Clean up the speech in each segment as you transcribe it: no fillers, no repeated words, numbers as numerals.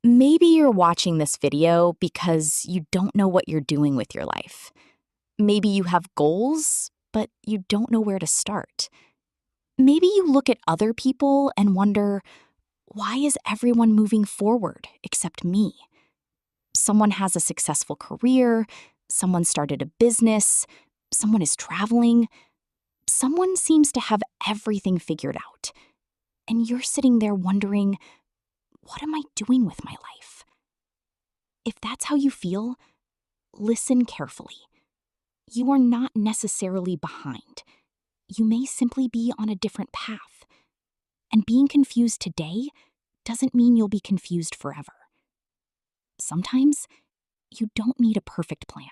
Maybe you're watching this video because you don't know what you're doing with your life. Maybe you have goals, but you don't know where to start. Maybe you look at other people and wonder, why is everyone moving forward except me? Someone has a successful career, someone started a business, someone is traveling, someone seems to have everything figured out. And you're sitting there wondering, what am I doing with my life? If that's how you feel, listen carefully. You are not necessarily behind. You may simply be on a different path. And being confused today doesn't mean you'll be confused forever. Sometimes you don't need a perfect plan.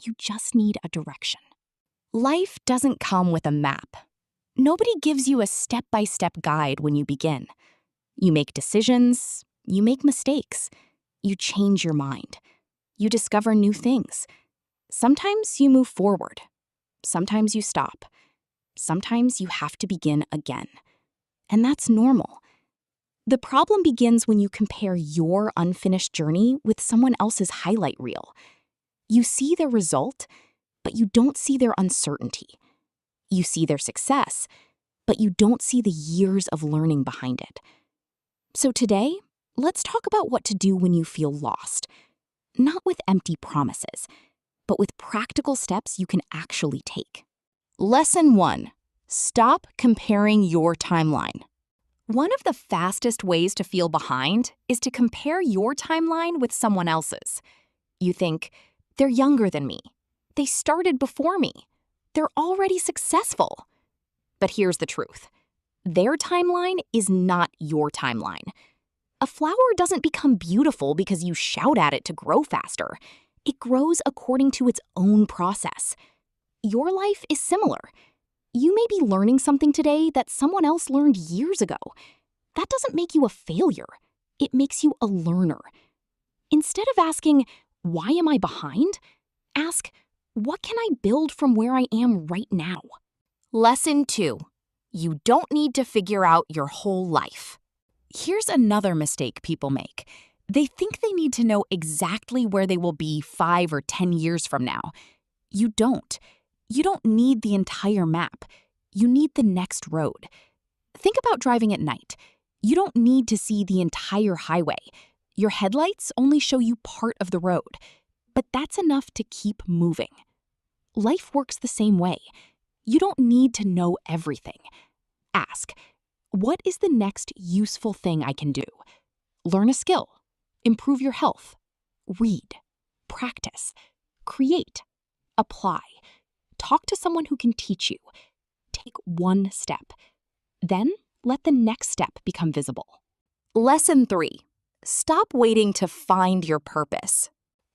You just need a direction. Life doesn't come with a map. Nobody gives you a step-by-step guide when you begin. You make decisions, you make mistakes, you change your mind, you discover new things. Sometimes you move forward, sometimes you stop, sometimes you have to begin again. And that's normal. The problem begins when you compare your unfinished journey with someone else's highlight reel. You see their result, but you don't see their uncertainty. You see their success, but you don't see the years of learning behind it. So today, let's talk about what to do when you feel lost. Not with empty promises, but with practical steps you can actually take. Lesson 1. Stop comparing your timeline. One of the fastest ways to feel behind is to compare your timeline with someone else's. You think, they're younger than me. They started before me. They're already successful. But here's the truth. Their timeline is not your timeline. A flower doesn't become beautiful because you shout at it to grow faster. It grows according to its own process. Your life is similar. You may be learning something today that someone else learned years ago. That doesn't make you a failure. It makes you a learner. Instead of asking, why am I behind? Ask, what can I build from where I am right now? Lesson 2. You don't need to figure out your whole life. Here's another mistake people make. They think they need to know exactly where they will be 5 or 10 years from now. You don't. You don't need the entire map. You need the next road. Think about driving at night. You don't need to see the entire highway. Your headlights only show you part of the road, but that's enough to keep moving. Life works the same way. You don't need to know everything. Ask, what is the next useful thing I can do? Learn a skill, improve your health, read, practice, create, apply, talk to someone who can teach you. Take one step. Then let the next step become visible. Lesson 3. Stop waiting to find your purpose.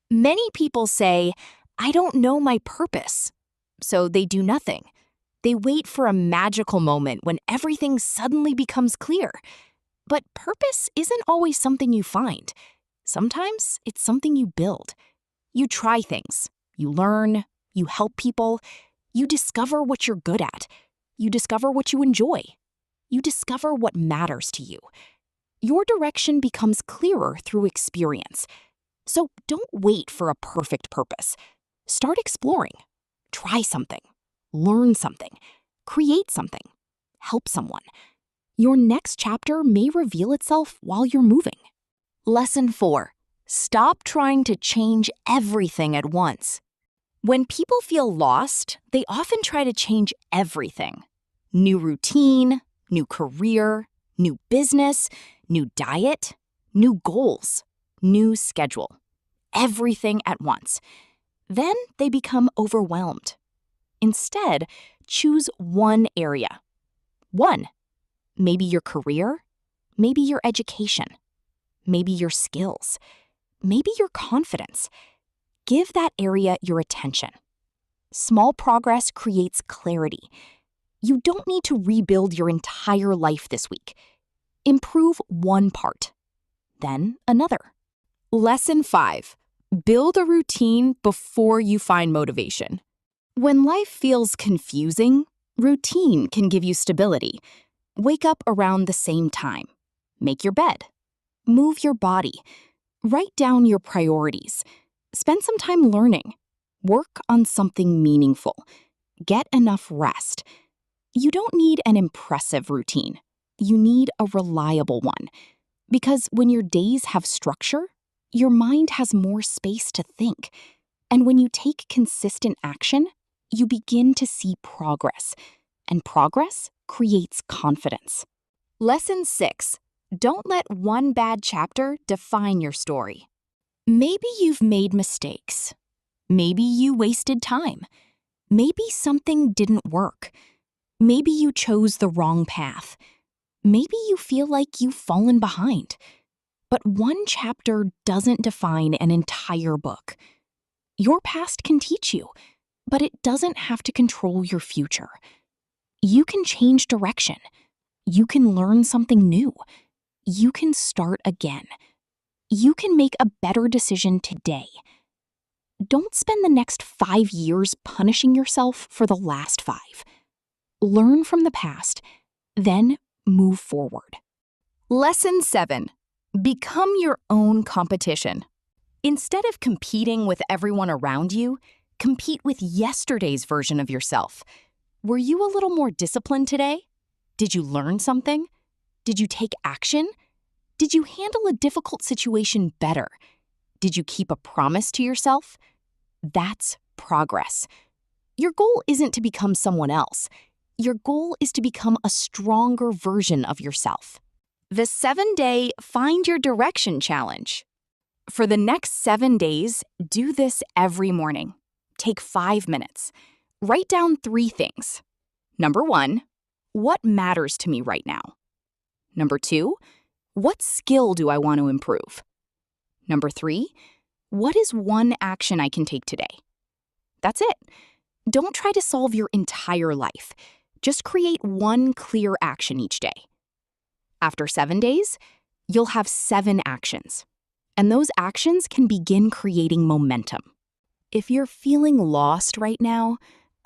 Many people say, I don't know my purpose. So they do nothing. They wait for a magical moment when everything suddenly becomes clear. But purpose isn't always something you find. Sometimes it's something you build. You try things. You learn. You help people. You discover what you're good at. You discover what you enjoy. You discover what matters to you. Your direction becomes clearer through experience. So don't wait for a perfect purpose. Start exploring. Try something. Learn something. Create something. Help someone. Your next chapter may reveal itself while you're moving. Lesson 4. Stop trying to change everything at once. When people feel lost, they often try to change everything. New routine, new career, new business, new diet, new goals, new schedule. Everything at once. Then they become overwhelmed. Instead, choose one area. One. Maybe your career, maybe your education, maybe your skills, maybe your confidence. Give that area your attention. Small progress creates clarity. You don't need to rebuild your entire life this week. Improve one part, then another. Lesson 5. Build a routine before you find motivation. When life feels confusing, routine can give you stability. Wake up around the same time. Make your bed. Move your body. Write down your priorities. Spend some time learning. Work on something meaningful. Get enough rest. You don't need an impressive routine. You need a reliable one. Because when your days have structure, your mind has more space to think. And when you take consistent action, you begin to see progress. And progress creates confidence. Lesson 6. Don't let one bad chapter define your story. Maybe you've made mistakes. Maybe you wasted time. Maybe something didn't work. Maybe you chose the wrong path. Maybe you feel like you've fallen behind. But one chapter doesn't define an entire book. Your past can teach you, but it doesn't have to control your future. You can change direction. You can learn something new. You can start again. You can make a better decision today. Don't spend the next 5 years punishing yourself for the last 5. Learn from the past, then move forward. Lesson 7. Become your own competition. Instead of competing with everyone around you, compete with yesterday's version of yourself. Were you a little more disciplined today? Did you learn something? Did you take action? Did you handle a difficult situation better? Did you keep a promise to yourself? That's progress. Your goal isn't to become someone else. Your goal is to become a stronger version of yourself. The 7-Day Find Your Direction Challenge. For the next 7 days, do this every morning. Take 5 minutes. Write down 3 things. Number 1, what matters to me right now? Number 2, what skill do I want to improve? Number 3, what is one action I can take today? That's it. Don't try to solve your entire life. Just create one clear action each day. After 7 days, you'll have 7 actions. And those actions can begin creating momentum. If you're feeling lost right now,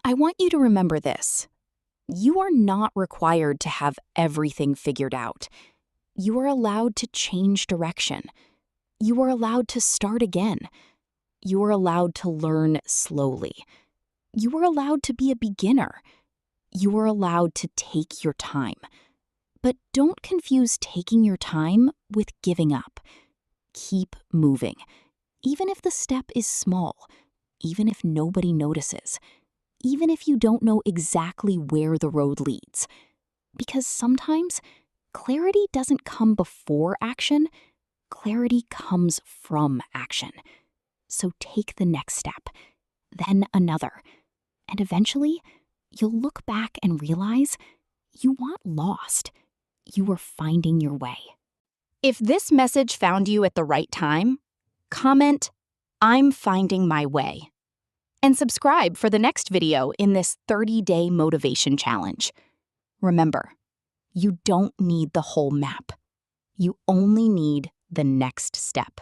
I want you to remember this. You are not required to have everything figured out. You are allowed to change direction. You are allowed to start again. You are allowed to learn slowly. You are allowed to be a beginner. You are allowed to take your time. But don't confuse taking your time with giving up. Keep moving, even if the step is small, even if nobody notices, even if you don't know exactly where the road leads. Because sometimes clarity doesn't come before action, clarity comes from action. So take the next step, then another, and eventually you'll look back and realize you weren't lost. You were finding your way. If this message found you at the right time, comment, "I'm finding my way." And subscribe for the next video in this 30-day motivation challenge. Remember, you don't need the whole map. You only need the next step.